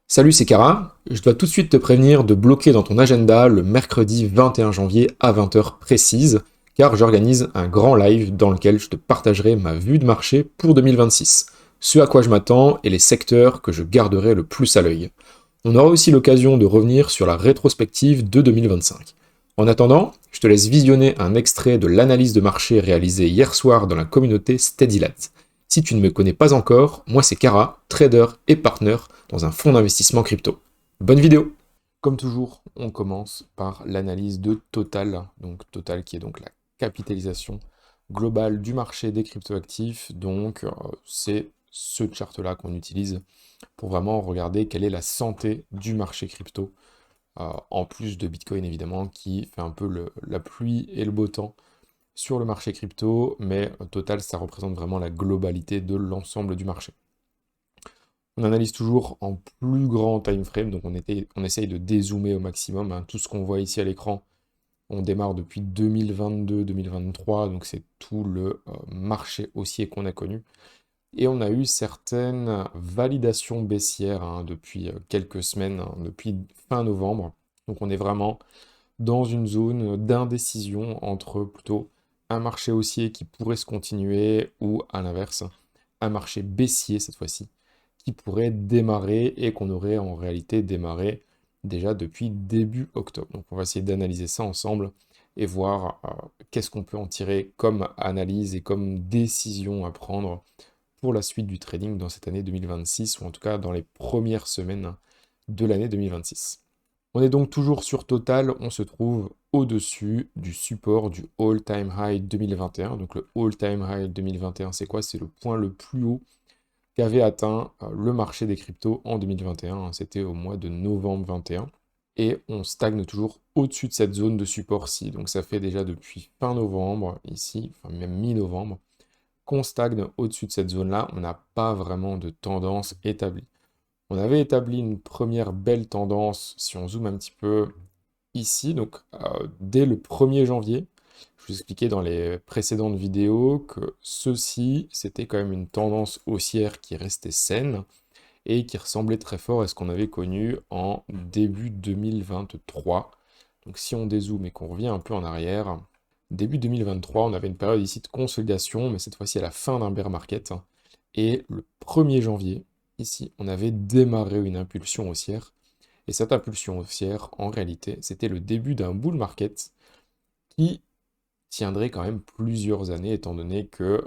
Salut, c'est Kara. Je dois tout de suite te prévenir de bloquer dans ton agenda le mercredi 21 janvier à 20 heures précises, car j'organise un grand live dans lequel je te partagerai ma vue de marché pour 2026, ce à quoi je m'attends et les secteurs que je garderai le plus à l'œil. On aura aussi l'occasion de revenir sur la rétrospective de 2025. En attendant, je te laisse visionner un extrait de l'analyse de marché réalisée hier soir dans la communauté SteadyLads. Si tu ne me connais pas encore, moi c'est Kara, trader et partner dans un fonds d'investissement crypto. Bonne vidéo. Comme toujours, on commence par l'analyse de Total, donc Total qui est donc la capitalisation globale du marché des cryptoactifs. Donc c'est ce chart-là qu'on utilise pour vraiment regarder quelle est la santé du marché crypto, en plus de Bitcoin évidemment, qui fait un peu la pluie et le beau temps sur le marché crypto, mais au total, ça représente vraiment la globalité de l'ensemble du marché. On analyse toujours en plus grand time frame, donc on essaye de dézoomer au maximum, hein. Tout ce qu'on voit ici à l'écran, on démarre depuis 2022-2023, donc c'est tout le marché haussier qu'on a connu. Et on a eu certaines validations baissières, hein, depuis quelques semaines, hein, depuis fin novembre. Donc on est vraiment dans une zone d'indécision entre plutôt un marché haussier qui pourrait se continuer ou à l'inverse, un marché baissier cette fois-ci, qui pourrait démarrer et qu'on aurait en réalité démarré déjà depuis début octobre. Donc on va essayer d'analyser ça ensemble et voir qu'est-ce qu'on peut en tirer comme analyse et comme décision à prendre pour la suite du trading dans cette année 2026, ou en tout cas dans les premières semaines de l'année 2026. On est donc toujours sur Total, on se trouve au-dessus du support du all-time high 2021. Donc le all-time high 2021, c'est quoi? C'est le point le plus haut qu'avait atteint le marché des cryptos en 2021, hein. C'était au mois de novembre 21. Et on stagne toujours au-dessus de cette zone de support-ci. Donc ça fait déjà depuis fin novembre, ici, enfin même mi-novembre, qu'on stagne au-dessus de cette zone-là. On n'a pas vraiment de tendance établie. On avait établi une première belle tendance, si on zoome un petit peu ici, donc dès le 1er janvier. Je vous expliquais dans les précédentes vidéos que ceci, c'était quand même une tendance haussière qui restait saine et qui ressemblait très fort à ce qu'on avait connu en début 2023. Donc si on dézoome et qu'on revient un peu en arrière, début 2023, on avait une période ici de consolidation, mais cette fois-ci à la fin d'un bear market. Et le 1er janvier, ici, on avait démarré une impulsion haussière. Et cette impulsion haussière, en réalité, c'était le début d'un bull market qui tiendrait quand même plusieurs années, étant donné que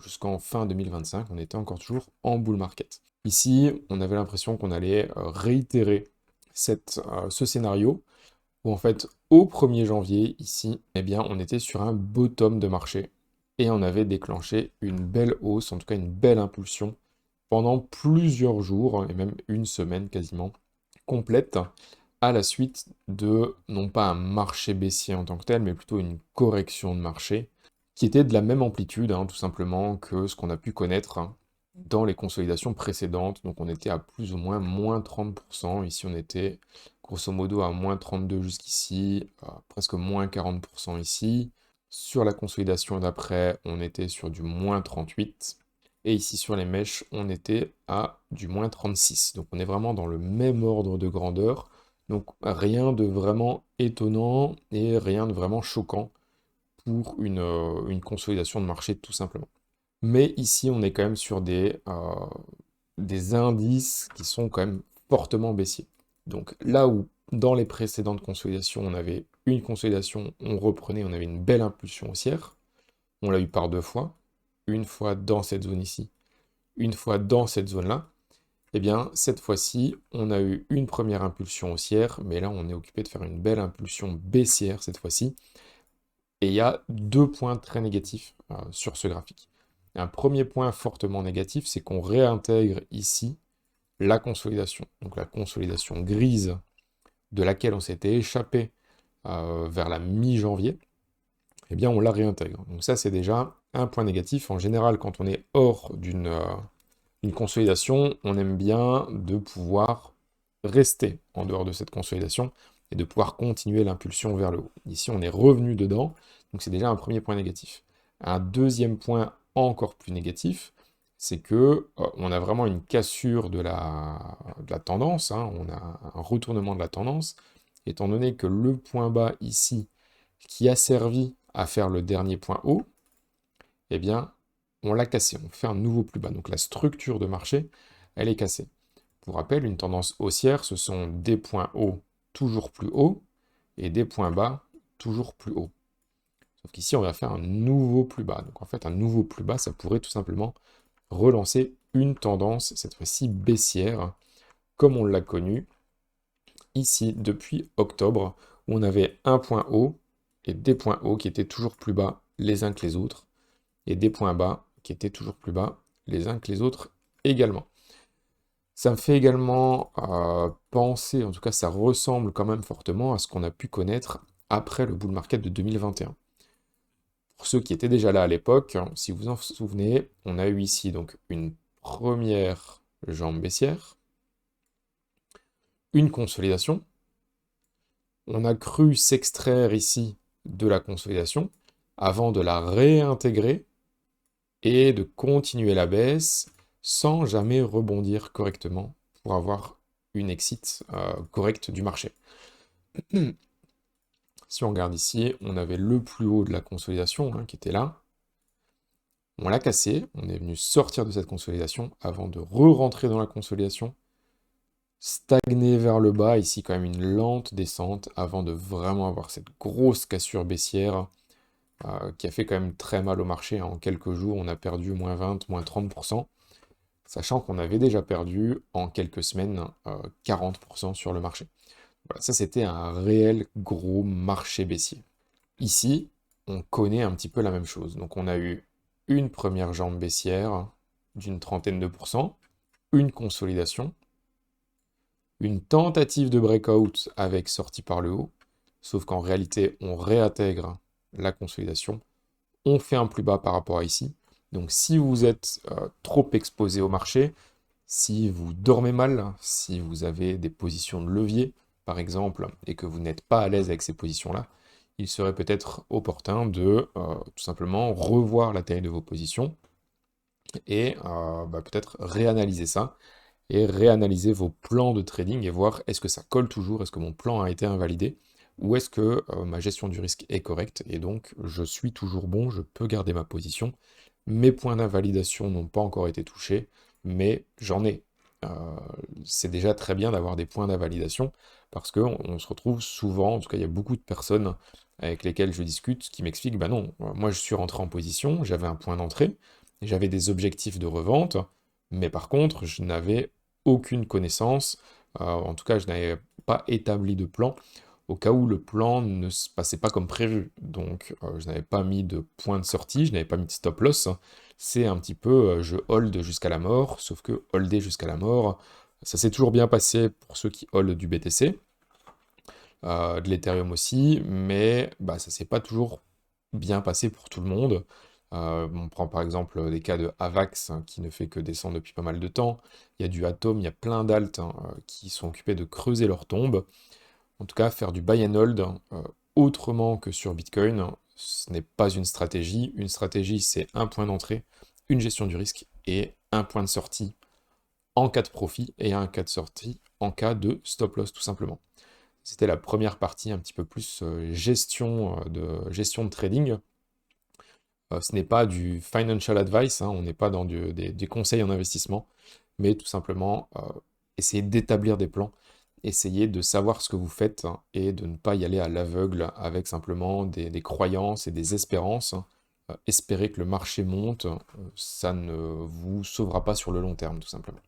jusqu'en fin 2025, on était encore toujours en bull market. Ici, on avait l'impression qu'on allait réitérer ce scénario, où en fait, au 1er janvier, ici, eh bien, on était sur un bottom de marché, et on avait déclenché une belle hausse, en tout cas une belle impulsion, pendant plusieurs jours, et même une semaine quasiment, complète, à la suite de, non pas un marché baissier en tant que tel, mais plutôt une correction de marché, qui était de la même amplitude, hein, tout simplement, que ce qu'on a pu connaître dans les consolidations précédentes. Donc on était à plus ou moins 30%. Ici on était grosso modo à moins 32 jusqu'ici, presque moins 40% ici. Sur la consolidation d'après, on était sur du moins 38. Et ici sur les mèches, on était à du moins 36. Donc on est vraiment dans le même ordre de grandeur. Donc rien de vraiment étonnant et rien de vraiment choquant pour une consolidation de marché tout simplement. Mais ici, on est quand même sur des indices qui sont quand même fortement baissiers. Donc là où dans les précédentes consolidations, on avait une consolidation, on reprenait, on avait une belle impulsion haussière, on l'a eu par deux fois, une fois dans cette zone ici, une fois dans cette zone-là. Eh bien, cette fois-ci, on a eu une première impulsion haussière, mais là, on est occupé de faire une belle impulsion baissière cette fois-ci. Et il y a deux points très négatifs sur ce graphique. Un premier point fortement négatif, c'est qu'on réintègre ici la consolidation. Donc la consolidation grise de laquelle on s'était échappé vers la mi-janvier, eh bien on la réintègre. Donc ça c'est déjà un point négatif. En général, quand on est hors d'une consolidation, on aime bien de pouvoir rester en dehors de cette consolidation et de pouvoir continuer l'impulsion vers le haut. Ici, on est revenu dedans, donc c'est déjà un premier point négatif. Un deuxième point encore plus négatif, c'est que on a vraiment une cassure de la tendance, hein, on a un retournement de la tendance, étant donné que le point bas ici, qui a servi à faire le dernier point haut, eh bien, on l'a cassé, on fait un nouveau plus bas. Donc la structure de marché, elle est cassée. Pour rappel, une tendance haussière, ce sont des points hauts toujours plus hauts et des points bas toujours plus hauts. Sauf qu'ici, on va faire un nouveau plus bas. Donc en fait, un nouveau plus bas, ça pourrait tout simplement relancer une tendance, cette fois-ci baissière, comme on l'a connu ici depuis octobre, où on avait un point haut et des points hauts qui étaient toujours plus bas les uns que les autres, et des points bas qui étaient toujours plus bas les uns que les autres également. Ça me fait également penser, en tout cas ça ressemble quand même fortement à ce qu'on a pu connaître après le bull market de 2021. Pour ceux qui étaient déjà là à l'époque, hein, si vous en souvenez, on a eu ici donc une première jambe baissière, une consolidation. On a cru s'extraire ici de la consolidation avant de la réintégrer et de continuer la baisse sans jamais rebondir correctement pour avoir une exit correcte du marché. Si on regarde ici, on avait le plus haut de la consolidation hein, qui était là. On l'a cassé, on est venu sortir de cette consolidation avant de re-rentrer dans la consolidation, stagner vers le bas, ici quand même une lente descente avant de vraiment avoir cette grosse cassure baissière qui a fait quand même très mal au marché. En quelques jours, on a perdu moins 20, moins 30%, sachant qu'on avait déjà perdu en quelques semaines 40% sur le marché. Voilà, ça c'était un réel gros marché baissier. Ici, on connaît un petit peu la même chose. Donc on a eu une première jambe baissière d'une trentaine de pourcents, une consolidation, une tentative de breakout avec sortie par le haut, sauf qu'en réalité, on réintègre la consolidation, on fait un plus bas par rapport à ici. Donc si vous êtes trop exposé au marché, si vous dormez mal, si vous avez des positions de levier, par exemple, et que vous n'êtes pas à l'aise avec ces positions-là, il serait peut-être opportun de tout simplement revoir la taille de vos positions et peut-être réanalyser ça et réanalyser vos plans de trading et voir est-ce que ça colle toujours, est-ce que mon plan a été invalidé ou est-ce que ma gestion du risque est correcte et donc je suis toujours bon, je peux garder ma position. Mes points d'invalidation n'ont pas encore été touchés, mais j'en ai. Euh, c'est déjà très bien d'avoir des points d'invalidation parce qu'on se retrouve souvent, en tout cas il y a beaucoup de personnes avec lesquelles je discute qui m'expliquent, bah non, moi je suis rentré en position, j'avais un point d'entrée, j'avais des objectifs de revente, mais par contre je n'avais aucune connaissance, en tout cas je n'avais pas établi de plan au cas où le plan ne se passait pas comme prévu. Donc je n'avais pas mis de point de sortie, je n'avais pas mis de stop loss. C'est un petit peu je hold jusqu'à la mort, sauf que holder jusqu'à la mort, ça s'est toujours bien passé pour ceux qui hold du BTC, de l'Ethereum aussi, mais bah, ça s'est pas toujours bien passé pour tout le monde. On prend par exemple des cas de Avax hein, qui ne fait que descendre depuis pas mal de temps. Il y a du Atom, il y a plein d'alts hein, qui sont occupés de creuser leur tombe. En tout cas, faire du buy and hold autrement que sur Bitcoin, ce n'est pas une stratégie. Une stratégie, c'est un point d'entrée, une gestion du risque et un point de sortie en cas de profit et un cas de sortie en cas de stop loss tout simplement. C'était la première partie un petit peu plus gestion de trading. Ce n'est pas du financial advice, hein, on n'est pas dans des conseils en investissement, mais tout simplement essayer d'établir des plans, essayer de savoir ce que vous faites hein, et de ne pas y aller à l'aveugle avec simplement des croyances et des espérances. Espérer que le marché monte, ça ne vous sauvera pas sur le long terme, tout simplement.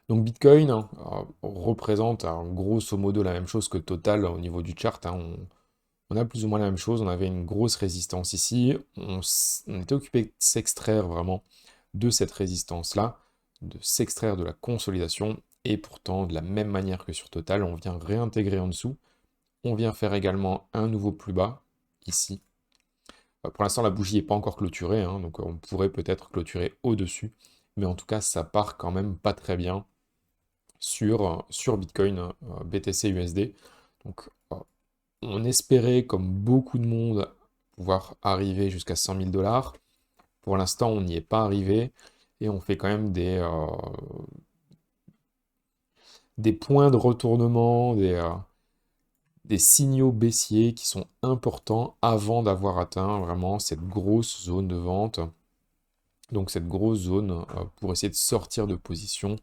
Donc Bitcoin hein, représente grosso modo la même chose que Total au niveau du chart. Hein, on a plus ou moins la même chose, on avait une grosse résistance ici, on était occupé de s'extraire vraiment de cette résistance-là, de s'extraire de la consolidation, et pourtant de la même manière que sur Total, on vient réintégrer en dessous, on vient faire également un nouveau plus bas, ici. Pour l'instant la bougie n'est pas encore clôturée, hein, donc on pourrait peut-être clôturer au-dessus, mais en tout cas ça part quand même pas très bien sur Bitcoin, BTC USD. Donc on espérait, comme beaucoup de monde, pouvoir arriver jusqu'à 100 000 $. Pour l'instant, on n'y est pas arrivé. et on fait quand même des points de retournement, des signaux baissiers qui sont importants avant d'avoir atteint vraiment cette grosse zone de vente. Donc cette grosse zone pour essayer de sortir de position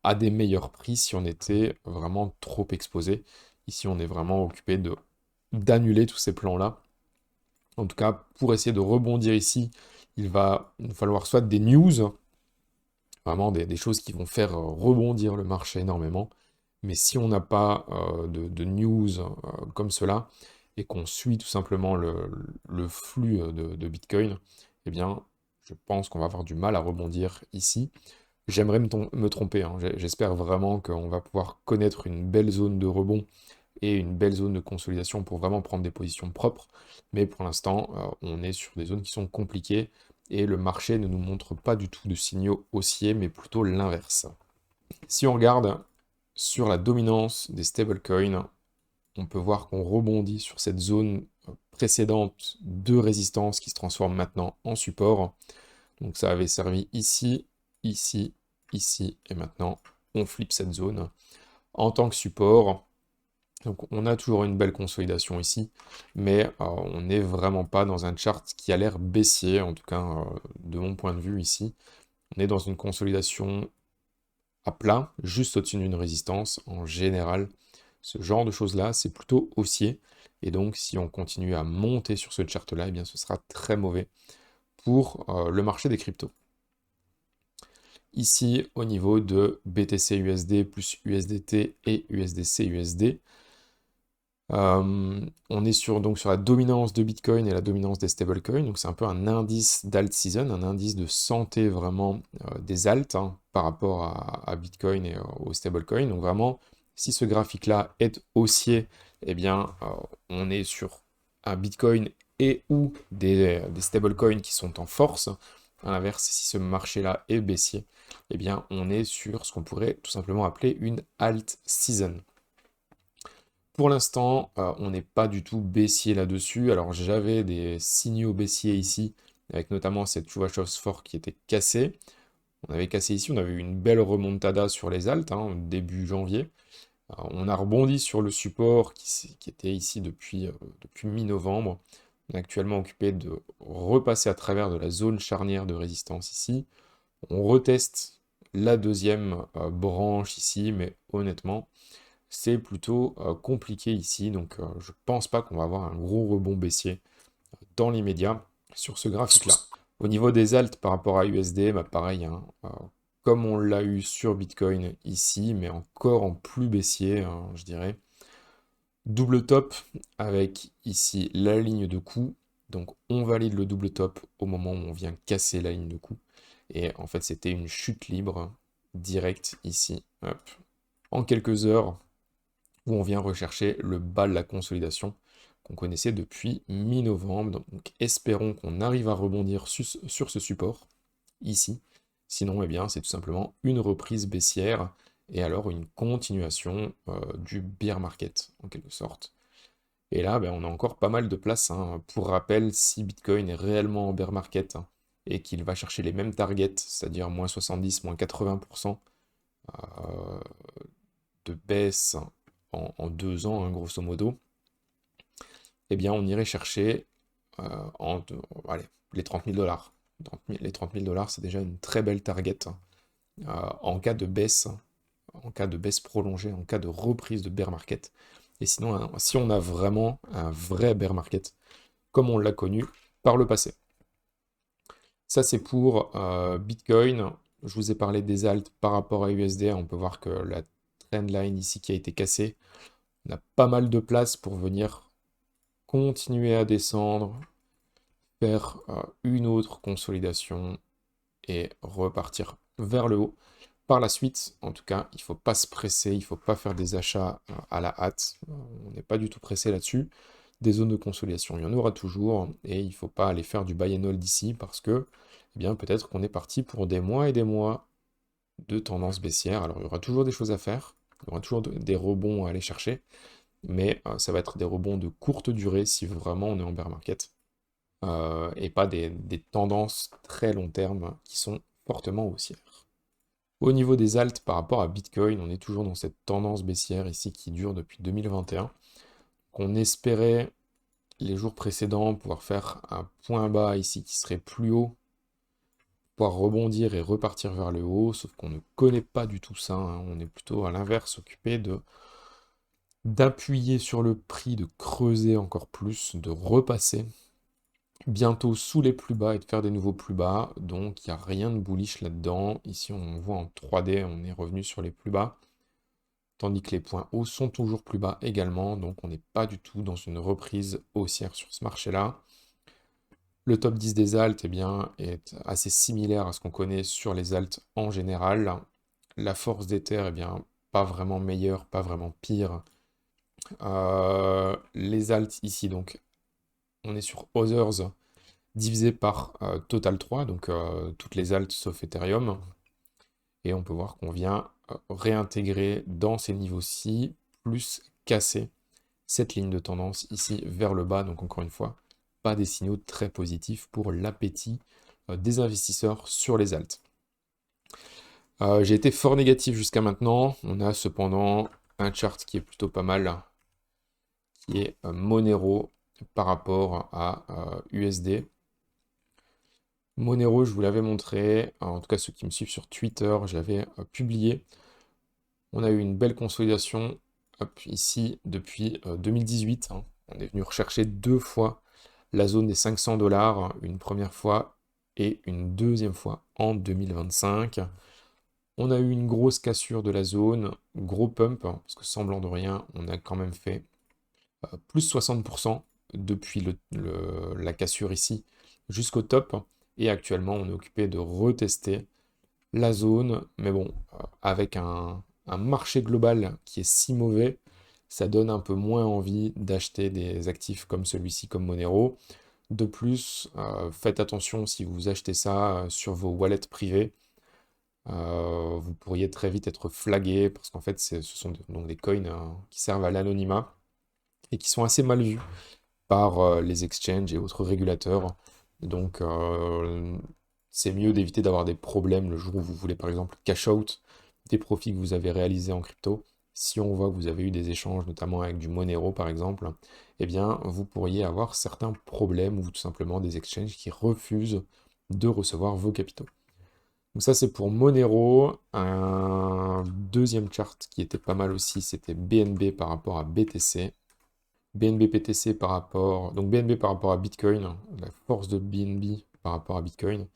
à des meilleurs prix si on était vraiment trop exposé. Ici, on est vraiment occupé d'annuler tous ces plans-là. En tout cas, pour essayer de rebondir ici, il va nous falloir soit des news, vraiment des choses qui vont faire rebondir le marché énormément. Mais si on n'a pas de news comme cela, et qu'on suit tout simplement le flux de Bitcoin, eh bien, je pense qu'on va avoir du mal à rebondir ici. J'aimerais me tromper, hein. J'espère vraiment qu'on va pouvoir connaître une belle zone de rebond et une belle zone de consolidation pour vraiment prendre des positions propres. Mais pour l'instant, on est sur des zones qui sont compliquées et le marché ne nous montre pas du tout de signaux haussiers, mais plutôt l'inverse. Si on regarde sur la dominance des stablecoins, on peut voir qu'on rebondit sur cette zone précédente de résistance qui se transforme maintenant en support. Donc ça avait servi ici, ici, ici, et maintenant on flippe cette zone en tant que support. Donc on a toujours une belle consolidation ici, mais on n'est vraiment pas dans un chart qui a l'air baissier, en tout cas de mon point de vue ici. On est dans une consolidation à plat, juste au-dessus d'une résistance. En général, ce genre de choses-là, c'est plutôt haussier. Et donc si on continue à monter sur ce chart-là, eh bien ce sera très mauvais pour le marché des cryptos. Ici, au niveau de BTC USD plus USDT et USDC USD, on est donc sur la dominance de Bitcoin et la dominance des stablecoins, donc c'est un peu un indice d'alt season, un indice de santé vraiment des alts hein, par rapport à Bitcoin et aux stablecoins. Donc vraiment, si ce graphique-là est haussier, eh bien on est sur un Bitcoin et ou des stablecoins qui sont en force. À l'inverse, si ce marché-là est baissier, eh bien on est sur ce qu'on pourrait tout simplement appeler une alt season. Pour l'instant, on n'est pas du tout baissier là-dessus. Alors j'avais des signaux baissiers ici, avec notamment cette Chuvashov qui était cassée. On avait cassé ici, on avait eu une belle remontada sur les alts, hein, début janvier. On a rebondi sur le support qui était ici depuis mi-novembre. On est actuellement occupé de repasser à travers de la zone charnière de résistance ici. On reteste la deuxième branche ici, mais honnêtement, c'est plutôt compliqué ici, donc je pense pas qu'on va avoir un gros rebond baissier dans l'immédiat sur ce graphique-là. Au niveau des alts par rapport à USD, bah pareil, hein, comme on l'a eu sur Bitcoin ici, mais encore en plus baissier, hein, je dirais. Double top avec ici la ligne de coup, donc on valide le double top au moment où on vient casser la ligne de coup, et en fait c'était une chute libre directe ici, hop. En quelques heures, où on vient rechercher le bas de la consolidation qu'on connaissait depuis mi-novembre. Donc espérons qu'on arrive à rebondir sur ce support, ici. Sinon, eh bien, c'est tout simplement une reprise baissière et alors une continuation du bear market, en quelque sorte. Et là, ben, on a encore pas mal de place, hein. Pour rappel, si Bitcoin est réellement en bear market hein, et qu'il va chercher les mêmes targets, c'est-à-dire moins 70, moins 80% de baisse en 2 ans, hein, grosso modo, eh bien on irait chercher allez, les 30 000 dollars. Les 30 000 dollars, c'est déjà une très belle target hein, en cas de baisse, en cas de baisse prolongée, en cas de reprise de bear market. Et sinon, hein, si on a vraiment un vrai bear market, comme on l'a connu par le passé. Ça, c'est pour Bitcoin. Je vous ai parlé des alts par rapport à USD. On peut voir que la trendline ici qui a été cassée, on a pas mal de place pour venir continuer à descendre, faire une autre consolidation et repartir vers le haut. Par la suite, en tout cas, il ne faut pas se presser, il ne faut pas faire des achats à la hâte. On n'est pas du tout pressé là-dessus. Des zones de consolidation, il y en aura toujours, et il ne faut pas aller faire du buy and hold ici parce que, eh bien, peut-être qu'on est parti pour des mois et des mois de tendance baissière. Alors, il y aura toujours des choses à faire, il y aura toujours des rebonds à aller chercher, mais ça va être des rebonds de courte durée si vraiment on est en bear market, et pas des tendances très long terme qui sont fortement haussière. Au niveau des alts par rapport à Bitcoin, on est toujours dans cette tendance baissière ici qui dure depuis 2021. Qu'on espérait les jours précédents pouvoir faire un point bas ici qui serait plus haut, pouvoir rebondir et repartir vers le haut, sauf qu'on ne connaît pas du tout ça, hein. On est plutôt à l'inverse, occupé d'appuyer sur le prix, de creuser encore plus, de repasser bientôt sous les plus bas et de faire des nouveaux plus bas, donc il n'y a rien de bullish là-dedans. Ici on voit en 3D, on est revenu sur les plus bas, tandis que les points hauts sont toujours plus bas également, donc on n'est pas du tout dans une reprise haussière sur ce marché-là. Le top 10 des alts eh bien, est assez similaire à ce qu'on connaît sur les alts en général. La force d'Ether, eh bien, pas vraiment meilleure, pas vraiment pire. Les alts ici, donc, on est sur Others divisé par Total 3, donc toutes les alts sauf Ethereum. Et on peut voir qu'on vient réintégrer dans ces niveaux-ci, plus casser cette ligne de tendance ici vers le bas. Donc encore une fois, pas des signaux très positifs pour l'appétit des investisseurs sur les alts. J'ai été fort négatif jusqu'à maintenant. On a cependant un chart qui est plutôt pas mal, qui est Monero par rapport à USD. Monero, je vous l'avais montré, en tout cas ceux qui me suivent sur Twitter, je l'avais publié. On a eu une belle consolidation ici depuis 2018. Hein. On est venu rechercher 2 fois la zone des 500 $, une première fois et une deuxième fois en 2025. On a eu une grosse cassure de la zone, gros pump, hein, parce que semblant de rien, on a quand même fait plus 60% depuis la cassure ici jusqu'au top. Et actuellement, on est occupé de retester la zone, mais bon, avec un marché global qui est si mauvais, ça donne un peu moins envie d'acheter des actifs comme celui-ci, comme Monero. De plus, faites attention si vous achetez ça sur vos wallets privés. Vous pourriez très vite être flagué parce qu'en fait, ce sont donc des coins qui servent à l'anonymat et qui sont assez mal vus par les exchanges et autres régulateurs. Donc, c'est mieux d'éviter d'avoir des problèmes le jour où vous voulez, par exemple, cash out des profits que vous avez réalisés en crypto. Si on voit que vous avez eu des échanges, notamment avec du Monero, par exemple, eh bien, vous pourriez avoir certains problèmes ou tout simplement des exchanges qui refusent de recevoir vos capitaux. Donc ça, c'est pour Monero. Un deuxième chart qui était pas mal aussi, c'était BNB par rapport à BTC. BNB-PTC par rapport... Donc BNB par rapport à Bitcoin, la force de BNB par rapport à Bitcoin.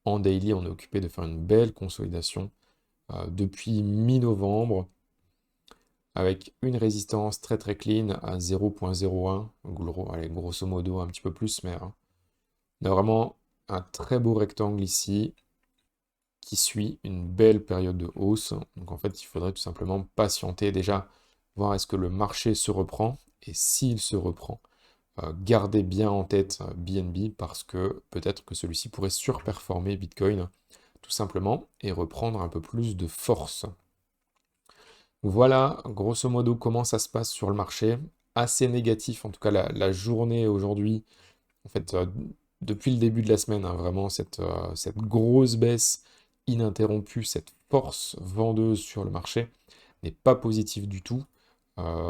En daily, on est occupé de faire une belle consolidation depuis mi-novembre, avec une résistance très très clean à 0.01, allez, grosso modo un petit peu plus, mais on a vraiment un très beau rectangle ici, qui suit une belle période de hausse. Donc en fait, il faudrait tout simplement patienter déjà, voir est-ce que le marché se reprend, et s'il se reprend, gardez bien en tête BNB parce que peut-être que celui-ci pourrait surperformer Bitcoin tout simplement et reprendre un peu plus de force. Voilà grosso modo comment ça se passe sur le marché. Assez négatif en tout cas la journée aujourd'hui, en fait depuis le début de la semaine, hein, vraiment cette grosse baisse ininterrompue, cette force vendeuse sur le marché n'est pas positive du tout.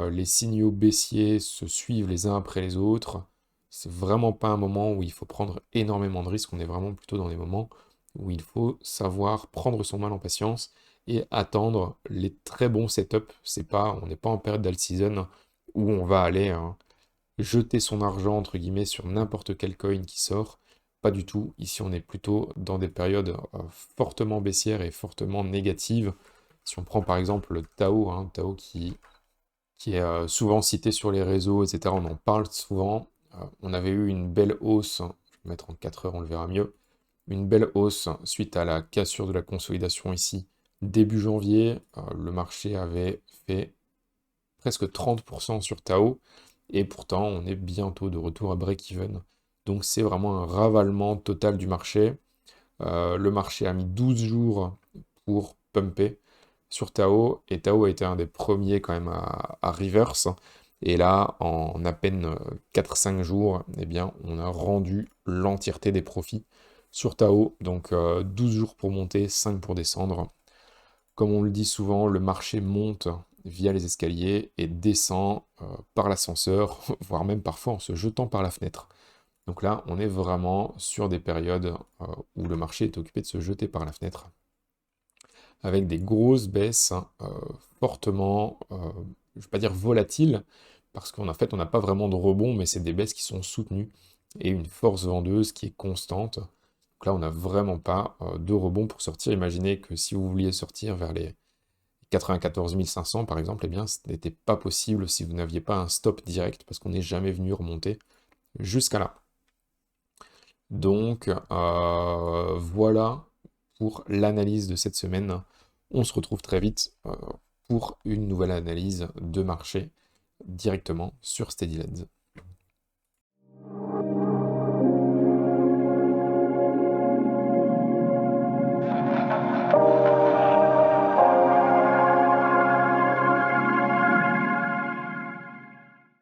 Les signaux baissiers se suivent les uns après les autres. C'est vraiment pas un moment où il faut prendre énormément de risques. On est vraiment plutôt dans des moments où il faut savoir prendre son mal en patience et attendre les très bons setups. On n'est pas en période d'alt season où on va aller jeter son argent entre guillemets sur n'importe quel coin qui sort. Pas du tout. Ici, on est plutôt dans des périodes fortement baissières et fortement négatives. Si on prend par exemple le Tao, hein, Tao qui est souvent cité sur les réseaux, etc. On en parle souvent. On avait eu une belle hausse, hein, je vais mettre en 4 heures, on le verra mieux, une belle hausse suite à la cassure de la consolidation ici, début janvier. Le marché avait fait presque 30% sur Tao, et pourtant on est bientôt de retour à break-even. Donc c'est vraiment un ravalement total du marché. Le marché a mis 12 jours pour pumper sur Tao, et Tao a été un des premiers quand même à reverse. Et là, en à peine 4-5 jours, eh bien, on a rendu l'entièreté des profits sur Tao, donc 12 jours pour monter, 5 pour descendre. Comme on le dit souvent, le marché monte via les escaliers et descend par l'ascenseur, voire même parfois en se jetant par la fenêtre. Donc là, on est vraiment sur des périodes où le marché est occupé de se jeter par la fenêtre, avec des grosses baisses fortement, je ne vais pas dire volatiles, parce qu'en fait, on n'a pas vraiment de rebond, mais c'est des baisses qui sont soutenues, et une force vendeuse qui est constante. Donc là, on n'a vraiment pas de rebond pour sortir. Imaginez que si vous vouliez sortir vers les 94 500 par exemple, eh bien, ce n'était pas possible si vous n'aviez pas un stop direct, parce qu'on n'est jamais venu remonter jusqu'à là. Donc voilà pour l'analyse de cette semaine. On se retrouve très vite pour une nouvelle analyse de marché directement sur SteadyLens.